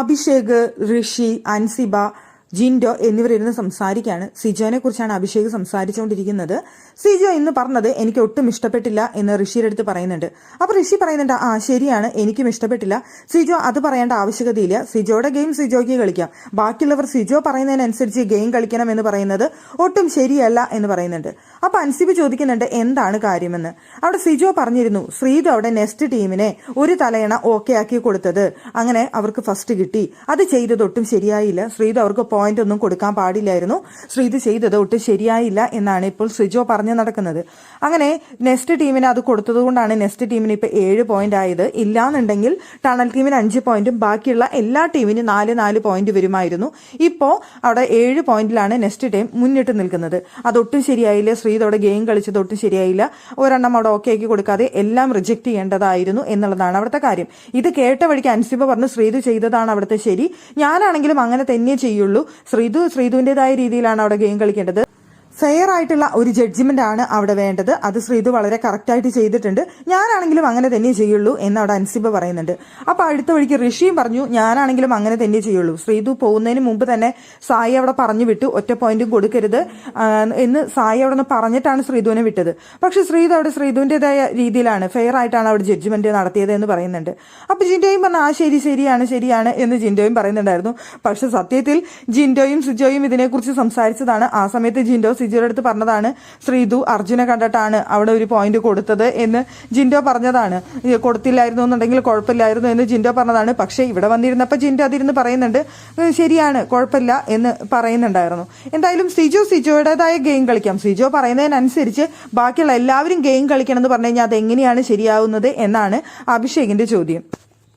അഭിഷേക്, ഋഷി, അൻസിബ, ജിൻഡോ എന്നിവരിരുന്ന് സംസാരിക്കുകയാണ്. സിജോനെ കുറിച്ചാണ് അഭിഷേക് സംസാരിച്ചുകൊണ്ടിരിക്കുന്നത്. സിജോ ഇന്ന് പറഞ്ഞത് എനിക്ക് ഒട്ടും ഇഷ്ടപ്പെട്ടില്ല എന്ന് ഋഷിയുടെ അടുത്ത് പറയുന്നുണ്ട്. അപ്പൊ ഋഷി പറയുന്നുണ്ട്, ആ ശരിയാണ്, എനിക്കും ഇഷ്ടപ്പെട്ടില്ല. സിജോ അത് പറയേണ്ട ആവശ്യകതയില്ല. സിജോയുടെ ഗെയിം സിജോയ്ക്ക് കളിക്കാം. ബാക്കിയുള്ളവർ സിജോ പറയുന്നതിനനുസരിച്ച് ഗെയിം കളിക്കണം എന്ന് പറയുന്നത് ഒട്ടും ശരിയല്ല എന്ന് പറയുന്നുണ്ട്. അപ്പൊ അൻസിബ് ചോദിക്കുന്നുണ്ട് എന്താണ് കാര്യമെന്ന്. അവിടെ സിജോ പറഞ്ഞിരുന്നു ശ്രീതു അവിടെ നെക്സ്റ്റ് ടീമിനെ ഒരു തലയണ ഓക്കെ ആക്കി കൊടുത്തത്, അങ്ങനെ അവർക്ക് ഫസ്റ്റ് കിട്ടി. അത് ചെയ്തത് ഒട്ടും ശരിയായില്ല. ശ്രീതു അവർക്ക് പോയിന്റ് ഒന്നും കൊടുക്കാൻ പാടില്ലായിരുന്നു. ശ്രീതു ചെയ്തത് ഒട്ടും ശരിയായില്ല എന്നാണ് ഇപ്പോൾ സിജോ പറഞ്ഞു നടക്കുന്നത്. അങ്ങനെ നെക്സ്റ്റ് ടീമിന് അത് കൊടുത്തതുകൊണ്ടാണ് നെക്സ്റ്റ് ടീമിന് ഇപ്പൊ 7 പോയിന്റ് ആയത്. ഇല്ലാന്നുണ്ടെങ്കിൽ ടണൽ ടീമിന് 5 പോയിന്റും ബാക്കിയുള്ള എല്ലാ ടീമിനും 4 പോയിന്റ് വരുമായിരുന്നു. ഇപ്പോ അവിടെ 7 പോയിന്റിലാണ് നെക്സ്റ്റ് ടീം മുന്നിട്ട് നിൽക്കുന്നത്. അതൊട്ടും ശരിയായില്ല. ശ്രീതോടെ ഗെയിം കളിച്ചത് ഒട്ടും ശരിയായില്ല. ഒരെണ്ണം അവിടെ ഓക്കെ ആക്കി കൊടുക്കാതെ എല്ലാം റിജക്ട് ചെയ്യേണ്ടതായിരുന്നു എന്നുള്ളതാണ് അവിടുത്തെ കാര്യം. ഇത് കേട്ട വഴിക്ക് അൻസിബ പറഞ്ഞു ശ്രീതു ചെയ്തതാണ് അവിടുത്തെ ശരി, ഞാനാണെങ്കിലും അങ്ങനെ തന്നെ ചെയ്യുള്ളൂ. ശ്രീതുവിന്റേതായ രീതിയിലാണ് അവിടെ ഗെയിം കളിക്കേണ്ടത്. ഫെയർ ആയിട്ടുള്ള ഒരു ജഡ്ജ്മെന്റ് ആണ് അവിടെ വേണ്ടത്. അത് ശ്രീതു വളരെ കറക്റ്റായിട്ട് ചെയ്തിട്ടുണ്ട്. ഞാനാണെങ്കിലും അങ്ങനെ തന്നെ ചെയ്യുള്ളൂ എന്ന് അവിടെ അൻസിബ പറയുന്നുണ്ട്. അപ്പൊ അടുത്ത വഴിക്ക് ഋഷിയും പറഞ്ഞു ഞാനാണെങ്കിലും അങ്ങനെ തന്നെ ചെയ്യുള്ളൂ. ശ്രീതു പോകുന്നതിന് മുമ്പ് തന്നെ സായി അവിടെ പറഞ്ഞു വിട്ടു, ഒറ്റ പോയിന്റും കൊടുക്കരുത് എന്ന് സായി അവിടെ നിന്ന് പറഞ്ഞിട്ടാണ് ശ്രീതുവിനെ വിട്ടത്. പക്ഷെ ശ്രീതു അവിടെ ശ്രീതുവിന്റേതായ രീതിയിലാണ് ഫെയർ ആയിട്ടാണ് അവിടെ ജഡ്ജ്മെന്റ് നടത്തിയത് എന്ന് പറയുന്നുണ്ട്. അപ്പൊ ജിൻഡോയും പറഞ്ഞു ആ ശരിയാണ് എന്ന് ജിൻഡോയും പറയുന്നുണ്ടായിരുന്നു. പക്ഷെ സത്യത്തിൽ ജിൻഡോയും സിജോയും ഇതിനെക്കുറിച്ച് സംസാരിച്ചതാണ്. ആ സമയത്ത് ജിൻഡോ സിജോയുടെ അടുത്ത് പറഞ്ഞതാണ് ശ്രീതു അർജുനെ കണ്ടിട്ടാണ് അവിടെ ഒരു പോയിന്റ് കൊടുത്തത് എന്ന് ജിൻഡോ പറഞ്ഞതാണ്. കൊടുത്തില്ലായിരുന്നു എന്നുണ്ടെങ്കിൽ കുഴപ്പമില്ലായിരുന്നു എന്ന് ജിൻഡോ പറഞ്ഞതാണ്. പക്ഷേ ഇവിടെ വന്നിരുന്നപ്പോൾ ജിൻഡോ അതിരുന്ന് പറയുന്നുണ്ട് ശരിയാണ്, കുഴപ്പമില്ല എന്ന് പറയുന്നുണ്ടായിരുന്നു. എന്തായാലും സിജോയുടേതായ ഗെയിം കളിക്കാം. സിജോ പറയുന്നതിനനുസരിച്ച് ബാക്കിയുള്ള എല്ലാവരും ഗെയിം കളിക്കണം എന്ന് പറഞ്ഞു കഴിഞ്ഞാൽ അതെങ്ങനെയാണ് ശരിയാവുന്നത് എന്നാണ് അഭിഷേകിന്റെ ചോദ്യം.